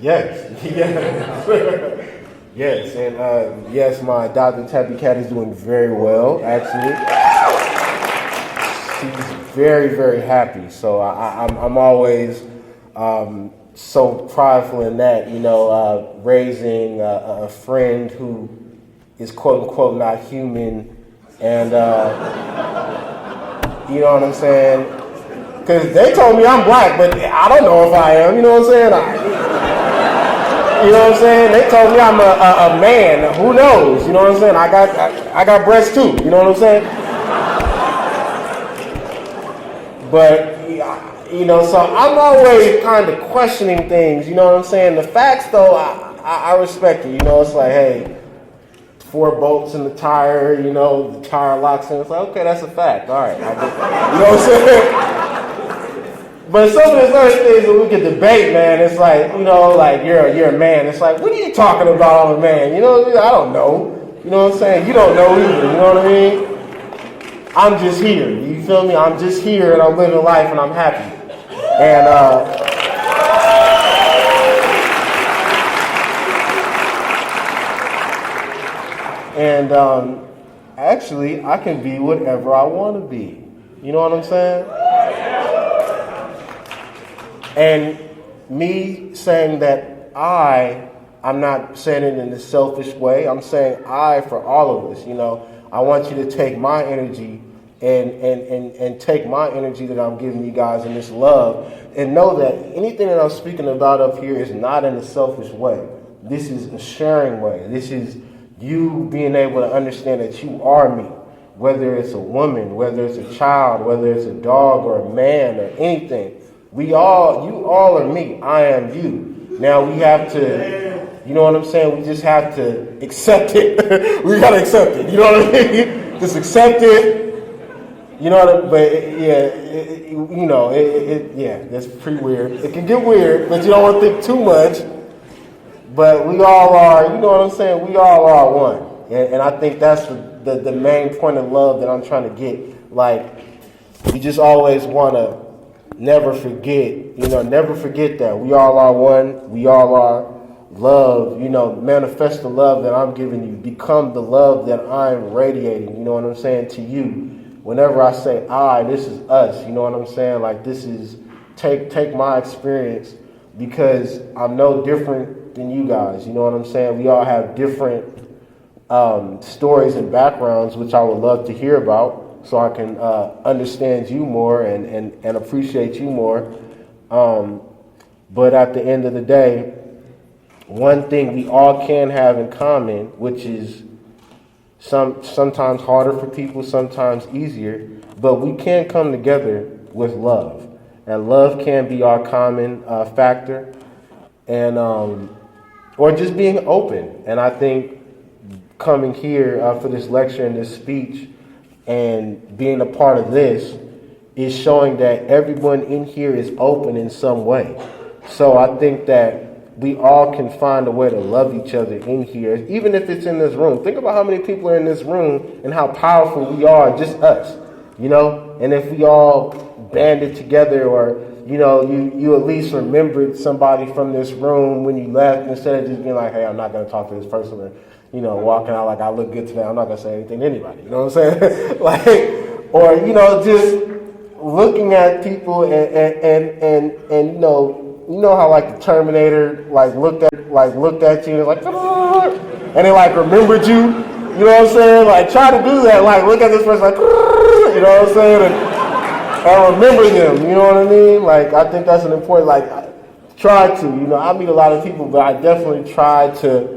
Yes, yes, yes, and yes, my adopted tabby cat is doing very well. Actually, she's very, very happy. So I'm always so prideful in that. Raising a friend who is quote unquote not human, and you know what I'm saying? Because they told me I'm black, but I don't know if I am. You know what I'm saying? You know what I'm saying? They told me I'm a man. Who knows? You know what I'm saying? I got breasts too. You know what I'm saying? But so I'm always kind of questioning things. You know what I'm saying? The facts, though, I respect it. It's like, hey, 4 bolts in the tire. The tire locks in. It's like, okay, that's a fact. All right, you know what I'm saying? But some of these other things that we can debate, man, it's like, like you're a man. It's like, what are you talking about? I'm a man. I don't know. You know what I'm saying? You don't know either. You know what I mean? I'm just here. You feel me? I'm just here and I'm living life and I'm happy. And actually, I can be whatever I want to be. You know what I'm saying? And me saying that I'm not saying it in a selfish way. I'm saying for all of us. I want you to take my energy and take my energy that I'm giving you guys in this love and know that anything that I'm speaking about up here is not in a selfish way. This is a sharing way. This is you being able to understand that you are me. Whether it's a woman, whether it's a child, whether it's a dog or a man or anything. You all are me. I am you. Now we have to, you know what I'm saying? We just have to accept it. We gotta accept it. You know what I mean? Just accept it. You know what I mean? But that's pretty weird. It can get weird, but you don't want to think too much. But we all are, you know what I'm saying? We all are one. And I think that's the main point of love that I'm trying to get. Like, you just always want to never forget that we all are one, we all are love, manifest the love that I'm giving you, become the love that I'm radiating, you know what I'm saying, to you. Whenever I say this is us, you know what I'm saying, like this is, take my experience because I'm no different than you guys, you know what I'm saying, we all have different stories and backgrounds, which I would love to hear about. So I can understand you more and appreciate you more. But at the end of the day, one thing we all can have in common, which is sometimes harder for people, sometimes easier, but we can come together with love. And love can be our common factor, and or just being open. And I think coming here for this lecture and this speech and being a part of this is showing that everyone in here is open in some way. So I think that we all can find a way to love each other in here, even if it's in this room. Think about how many people are in this room and how powerful we are, just us, And if we all banded together or, you at least remembered somebody from this room when you left instead of just being like, hey, I'm not going to talk to this person or, walking out like I look good today. I'm not going to say anything to anybody. You know what I'm saying? Or, just looking at people and how like the Terminator looked at you and like, and they remembered you. You know what I'm saying? Like try to do that. Like look at this person like, you know what I'm saying? And remember them. You know what I mean? Like I think that's an important. Try to. I meet a lot of people, but I definitely try to